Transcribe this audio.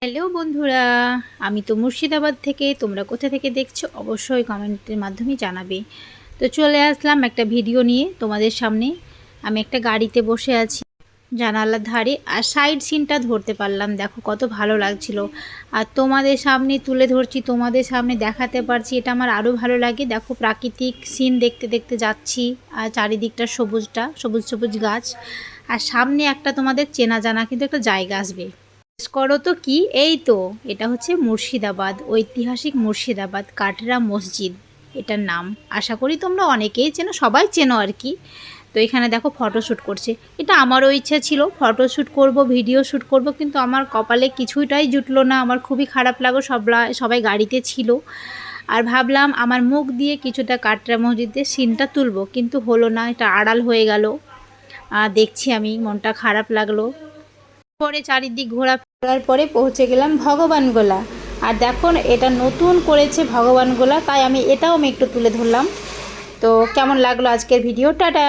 Hello বন্ধুরা, আমি তো মুর্শিদাবাদ থেকে। তোমরা কোথা থেকে দেখছো অবশ্যই কমেন্টের মাধ্যমে জানাবে। তো চলে আসলাম একটা ভিডিও নিয়ে তোমাদের সামনে। আমি একটা গাড়িতে বসে আছি জানালার ধারে, আর সাইড সিনটা ধরতে পারলাম। দেখো কত ভালো লাগছিল, আর তোমাদের সামনে তুলে ধরছি, তোমাদের সামনে দেখাতে পারছি, এটা আমার আরও ভালো লাগে। দেখো প্রাকৃতিক সিন দেখতে দেখতে যাচ্ছি, আর চারিদিকটা সবুজ সবুজ গাছ, আর সামনে একটা তোমাদের চেনা জানা কিন্তু একটা জায়গা আসবে। জিজ্ঞেস করো তো কি, এই তো এটা হচ্ছে মুর্শিদাবাদ, ঐতিহাসিক মুর্শিদাবাদ কাটরা মসজিদ এটার নাম। আশা করি তোমরা অনেকেই চেনো, সবাই চেনো আর কি। তো এখানে দেখো ফটোশ্যুট করছে। এটা আমারও ইচ্ছা ছিল ফটোশ্যুট করব, ভিডিও শ্যুট করব, কিন্তু আমার কপালে কিছুটাই জুটলো না। আমার খুবই খারাপ লাগলো, সবাই গাড়িতে ছিল, আর ভাবলাম আমার মুখ দিয়ে কিছুটা কাটরা মসজিদের সিনটা তুলবো, কিন্তু হলো না, এটা আড়াল হয়ে গেল। দেখছি আমি, মনটা খারাপ লাগলো। পরে চারিদিক ঘোরার পরে পৌঁছে গেলাম ভগবানগোলা। আর দেখো এটা নতুন করেছে ভগবানগোলা, তাই আমি এটাও একটু তুলে ধরলাম। তো কেমন লাগলো আজকের ভিডিও, টাটা।